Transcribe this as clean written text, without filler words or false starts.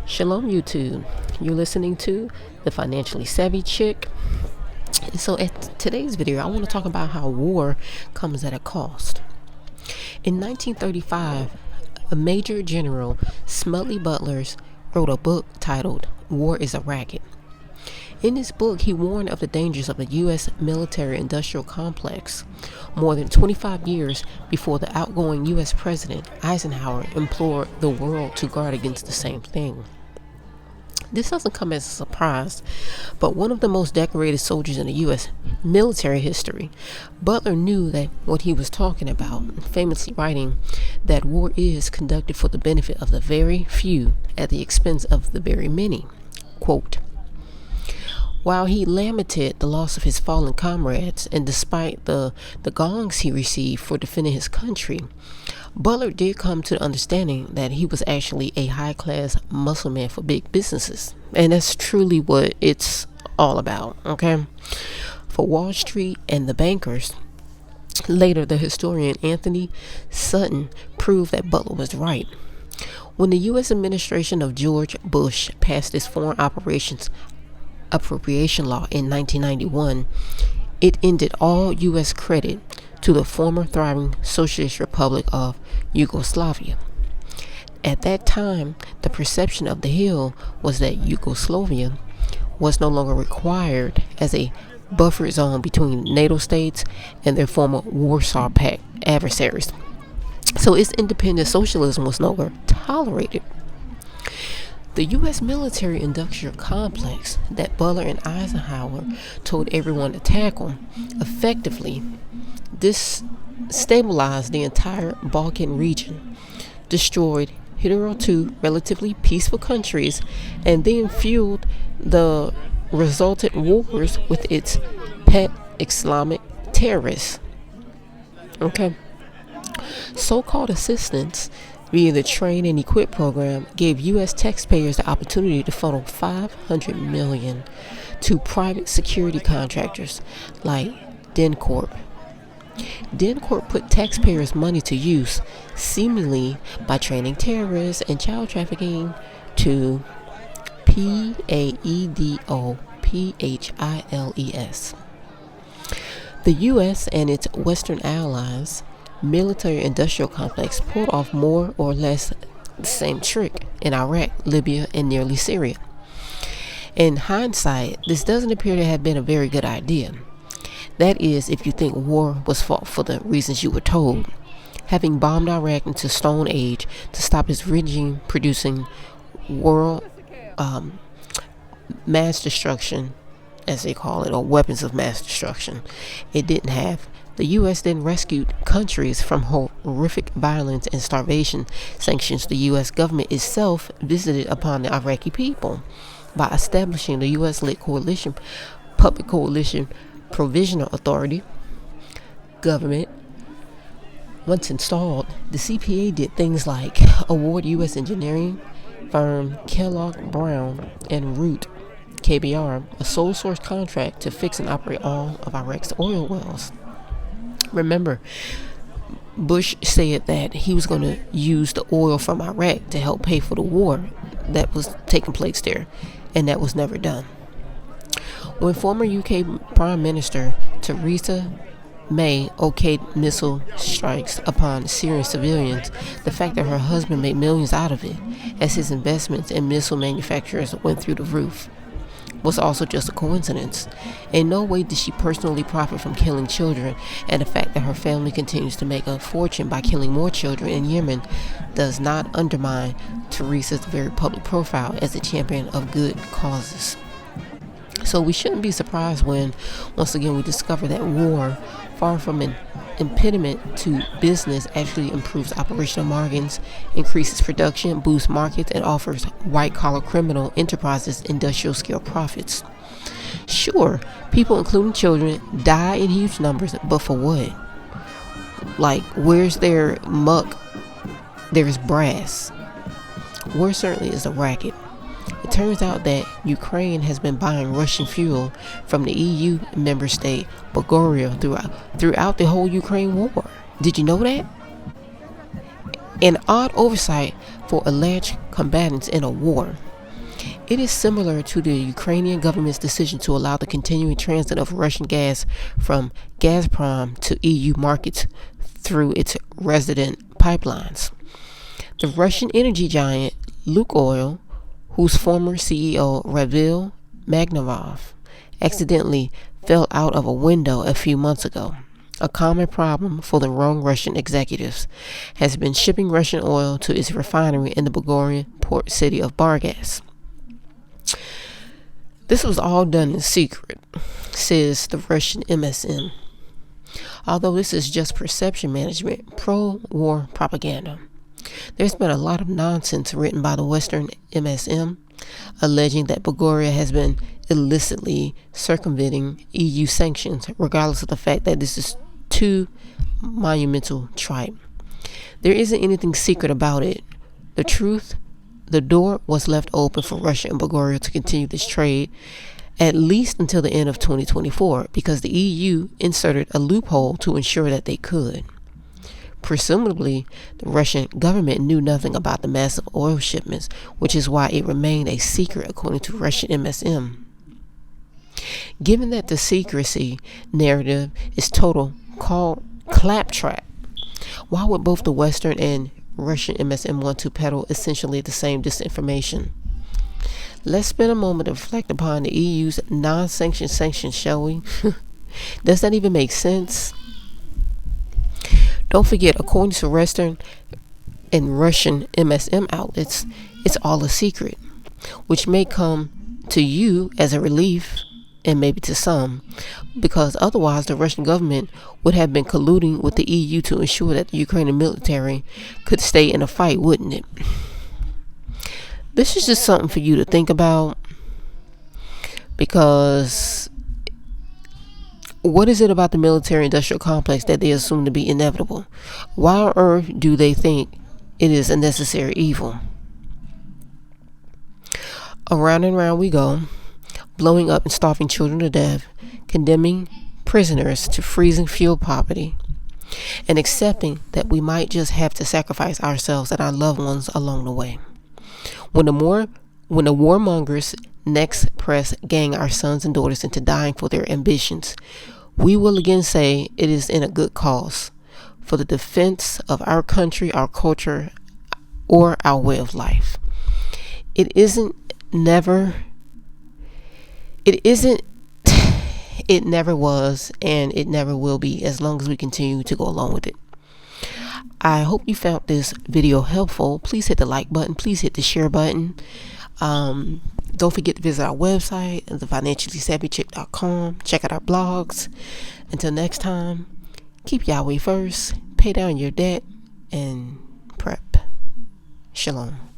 Shalom YouTube. You're listening to The Financially Savvy Chick. So at today's video, I want to talk about how war comes at a cost. In 1935, a Major General, Smedley Butlers, wrote a book titled War is a Racket. In this book, he warned of the dangers of the U.S. military-industrial complex more than 25 years before the outgoing U.S. President Eisenhower implored the world to guard against the same thing. This doesn't come as a surprise, but one of the most decorated soldiers in the U.S. military history, Butler knew that what he was talking about, famously writing that war is conducted for the benefit of the very few at the expense of the very many. Quote, while he lamented the loss of his fallen comrades, and despite the gongs he received for defending his country, Butler did come to the understanding that he was actually a high-class muscle man for big businesses. And that's truly what it's all about, okay? For Wall Street and the bankers, later the historian Anthony Sutton proved that Butler was right. When the U.S. administration of George Bush passed its Foreign Operations Appropriation Law in 1991, it ended all U.S. credit to the former thriving Socialist Republic of Yugoslavia. At that time, the perception of the Hill was that Yugoslavia was no longer required as a buffer zone between NATO states and their former Warsaw Pact adversaries. So its independent socialism was no longer tolerated. The U.S. military-industrial complex that Butler and Eisenhower told everyone to tackle effectively destabilized the entire Balkan region, destroyed hitherto relatively peaceful countries, and then fueled the resultant wars with its pet Islamic terrorists. Okay. So-called assistance via the Train and Equip program gave U.S. taxpayers the opportunity to funnel $500 million to private security contractors like DynCorp. DynCorp put taxpayers' money to use, seemingly by training terrorists and child trafficking to PAEDOPHILES. The U.S. and its Western allies military-industrial complex pulled off more or less the same trick in Iraq, Libya, and nearly Syria. In hindsight, this doesn't appear to have been a very good idea. That is, if you think war was fought for the reasons you were told. Having bombed Iraq into Stone Age to stop its regime producing world mass destruction, as they call it, or weapons of mass destruction, it didn't have. The U.S. then rescued countries from horrific violence and starvation sanctions the U.S. government itself visited upon the Iraqi people by establishing the U.S.-led coalition, Public Coalition Provisional Authority government. Once installed, the CPA did things like award U.S. engineering firm Kellogg Brown and Root KBR a sole source contract to fix and operate all of Iraq's oil wells. Remember, Bush said that he was going to use the oil from Iraq to help pay for the war that was taking place there, and that was never done. When former UK Prime Minister Theresa May okayed missile strikes upon Syrian civilians, the fact that her husband made millions out of it, as his investments in missile manufacturers went through the roof, was also just a coincidence. In no way did she personally profit from killing children, and the fact that her family continues to make a fortune by killing more children in Yemen does not undermine Theresa's very public profile as a champion of good causes. So we shouldn't be surprised when, once again, we discover that war, far from an impediment to business, actually improves operational margins, increases production, boosts markets, and offers white-collar criminal enterprises industrial-scale profits. Sure, people, including children, die in huge numbers, but for what? Like, where's their muck? There's brass. War certainly is a racket. It turns out that Ukraine has been buying Russian fuel from the EU member state Bulgaria throughout the whole Ukraine war. Did you know that? An odd oversight for alleged combatants in a war. It is similar to the Ukrainian government's decision to allow the continuing transit of Russian gas from Gazprom to EU markets through its resident pipelines. The Russian energy giant Lukoil, whose former CEO Ravil Magnavov accidentally fell out of a window a few months ago, a common problem for the wrong Russian executives, has been shipping Russian oil to its refinery in the Bulgarian port city of Burgas. This was all done in secret, says the Russian MSM. Although this is just perception management, pro-war propaganda. There's been a lot of nonsense written by the Western MSM, alleging that Bulgaria has been illicitly circumventing EU sanctions, regardless of the fact that this is too monumental tripe. There isn't anything secret about it. The truth, the door was left open for Russia and Bulgaria to continue this trade at least until the end of 2024, because the EU inserted a loophole to ensure that they could. Presumably, the Russian government knew nothing about the massive oil shipments, which is why it remained a secret, according to Russian MSM. Given that the secrecy narrative is total claptrap, why would both the Western and Russian MSM want to peddle essentially the same disinformation? Let's spend a moment to reflect upon the EU's non-sanctioned sanctions, shall we? Does that even make sense? Don't forget, according to Western and Russian MSM outlets, it's all a secret, which may come to you as a relief, and maybe to some, because otherwise the Russian government would have been colluding with the EU to ensure that the Ukrainian military could stay in a fight, wouldn't it? This is just something for you to think about, because what is it about the military-industrial complex that they assume to be inevitable? Why on earth do they think it is a necessary evil? Around and around we go, blowing up and starving children to death, condemning prisoners to freezing fuel poverty, and accepting that we might just have to sacrifice ourselves and our loved ones along the way. When the warmongers next press gang our sons and daughters into dying for their ambitions, we will again say it is in a good cause, for the defense of our country, our culture, or our way of life. It never was, and it never will be, as long as we continue to go along with it. I hope you found this video helpful. Please hit the like button. Please hit the share button. Don't forget to visit our website, thefinanciallysavvychick.com. Check out our blogs. Until next time, keep Yahweh first, pay down your debt, and prep. Shalom.